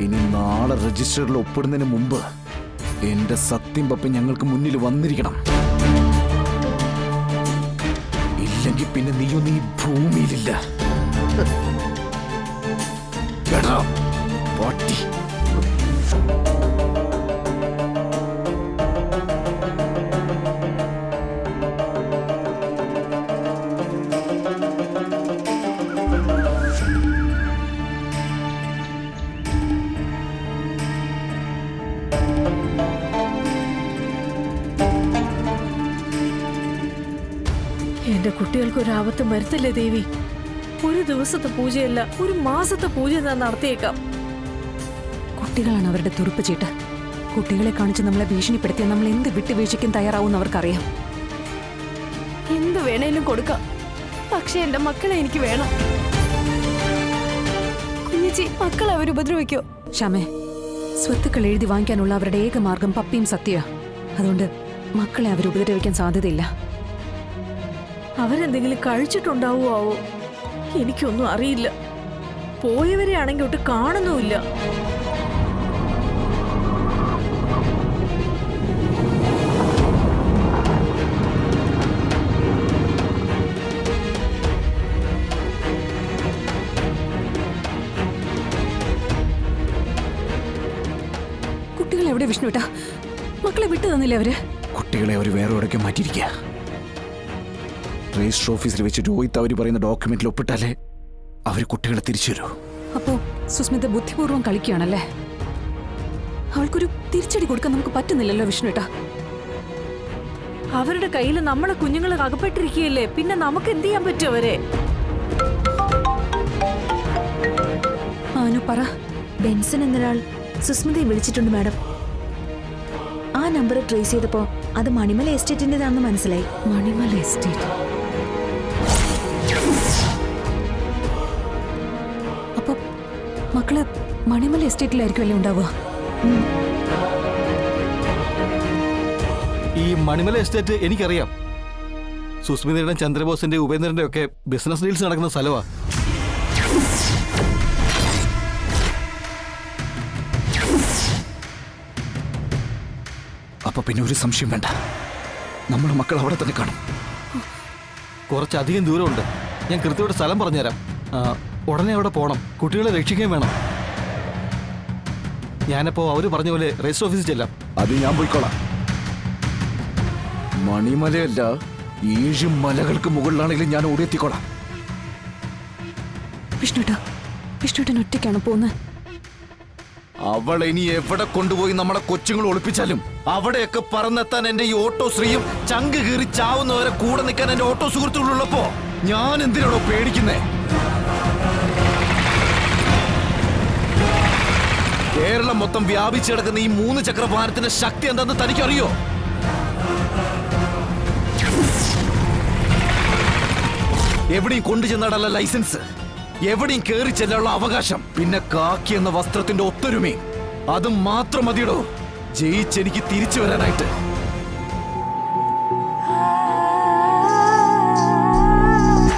ഇനി നാളെ രജിസ്റ്ററിൽ ഒപ്പിടുന്നതിന് മുമ്പ് എന്റെ സത്യം പപ്പ ഞങ്ങൾക്ക് മുന്നിൽ വന്നിരിക്കണം. ഇല്ലെങ്കിൽ പിന്നെ നീയൊന്നും ഈ ഭൂമിയിലില്ല. എടാ പട്ടി. എന്റെ കുട്ടികൾക്ക് ഒരു ആപത്തും വരുത്തല്ലേ ദേവി. ഒരു ദിവസത്തെ പൂജയല്ല, ഒരു മാസത്തെ പൂജ ഞാൻ നടത്തിയേക്കാം. കുട്ടികളാണ് അവരുടെ തുറുപ്പ് ചീട്ട്. കുട്ടികളെ കാണിച്ച് നമ്മളെ ഭീഷണിപ്പെടുത്തിയാൽ നമ്മൾ എന്ത് വിട്ടുവീഴ്ചയ്ക്കും തയ്യാറാവും അവർക്കറിയാം. എന്ത് വേണേലും കൊടുക്കാം, പക്ഷെ എന്റെ മക്കളെ എനിക്ക് വേണം. കുഞ്ഞിച്ചി, മക്കളെ അവർ ഉപദ്രവിക്കോ? ക്ഷമേ, സ്വത്തുക്കൾ എഴുതി വാങ്ങിക്കാനുള്ള അവരുടെ ഏക മാർഗം പപ്പിയും സത്യ. അതുകൊണ്ട് മക്കളെ അവർ ഉപദ്രവിക്കാൻ സാധ്യതയില്ല. അവരെന്തെങ്കിലും കഴിച്ചിട്ടുണ്ടാവോ ആവോ? എനിക്കൊന്നും അറിയില്ല. പോയവരെ ആണെങ്കിൽ ഒട്ട് കാണുന്നുമില്ല. കുട്ടികൾ എവിടെ വിഷ്ണുട്ടാ? മക്കളെ വിട്ടു തന്നില്ലേ അവര്? കുട്ടികളെ അവർ വേറെ എവിടേക്ക് മാറ്റിയിരിക്കുക. രജിസ്റ്റർ ഓഫീസിൽ വെച്ച് രോഹിത് അവർ പറയുന്ന ഡോക്യുമെന്റിൽ ഒപ്പിട്ടാലേ അവർ കുട്ടികളെ തിരിച്ചു തരൂ. അപ്പോ സുസ്മിത ബുദ്ധിപൂർവ്വം കളിക്കുകയാണല്ലേ? അവൾക്കൊരു തിരിച്ചടി കൊടുക്കാൻ നമുക്ക് പറ്റുന്നില്ലല്ലോ വിഷ്ണുട്ടാ. അവരുടെ കയ്യിൽ നമ്മളെ കുഞ്ഞുങ്ങൾ അകപ്പെട്ടിരിക്കുകയല്ലേ, പിന്നെ നമുക്ക് എന്ത് ചെയ്യാൻ പറ്റും അവരെ? ആനു പറ. ബെൻസൺ എന്നൊരാൾ സുസ്മിതയെ വിളിച്ചിട്ടുണ്ട് മാഡം. ആ നമ്പർ ട്രേസ് ചെയ്തപ്പോ അത് മണിമല എസ്റ്റേറ്റിൻ്റെതാണെന്ന് മനസ്സിലായി. മണിമല എസ്റ്റേറ്റ്. അപ്പൊ മക്കള് മണിമല എസ്റ്റേറ്റിലായിരിക്കുമല്ലേ ഉണ്ടാവുക? ഈ മണിമല എസ്റ്റേറ്റ് എനിക്കറിയാം. സുസ്മിതയുടെ, ചന്ദ്രബോസിന്റെ, ഉപേന്ദ്രന്റെ ഒക്കെ ബിസിനസ് ഡീൽസ് നടക്കുന്ന സ്ഥലമാ. അപ്പൊ പിന്നെ ഒരു സംശയം വേണ്ട, നമ്മുടെ മക്കൾ അവിടെ തന്നെ കാണും. കുറച്ചധികം ദൂരമുണ്ട്. ഞാൻ കൃത്യമായിട്ട് സ്ഥലം പറഞ്ഞുതരാം. ഉടനെ അവിടെ പോകണം. കുട്ടികളെ രക്ഷിക്കുകയും വേണം. ഞാനപ്പോ അവര് പറഞ്ഞ പോലെ രജിസ്റ്റർ ഓഫീസിൽ ചെല്ലാം. അത് ഞാൻ പോയിക്കോളാം. മണിമലയല്ല, 7 മലകൾക്ക് മുകളിലാണെങ്കിലും ഞാൻ ഓടിയെത്തിക്കോളാം. വിഷ്ണുട്ടൻ ഒറ്റയ്ക്കാണ് പോകുന്നത്. അവൾ ഇനി എവിടെ കൊണ്ടുപോയി നമ്മളെ കൊച്ചുങ്ങൾ ഒളിപ്പിച്ചാലും അവിടെയൊക്കെ പറന്നെത്താൻ എന്റെ ഈ ഓട്ടോ ശ്രീയും ചങ്ക് കീറി ചാവുന്നവരെ കൂടെ നിൽക്കാൻ എന്റെ ഓട്ടോ സുഹൃത്തുക്കളുള്ളപ്പോ ഞാൻ എന്തിനാണോ പേടിക്കുന്നേ? കേരളം മൊത്തം വ്യാപിച്ചു കിടക്കുന്ന ഈ 3 ചക്ര വാഹനത്തിന്റെ ശക്തി എന്താന്ന് തനിക്കറിയോ? എവിടെയും കൊണ്ടുചെന്നാടല്ല ലൈസൻസ്, എവിടെയും കയറി ചെല്ലാനുള്ള അവകാശം, പിന്നെ കാക്കി എന്ന വസ്ത്രത്തിന്റെ ഒത്തൊരുമയും, അത് മാത്രം മതിയടോ ജയിച്ചെനിക്ക് തിരിച്ചു വരാനായിട്ട്.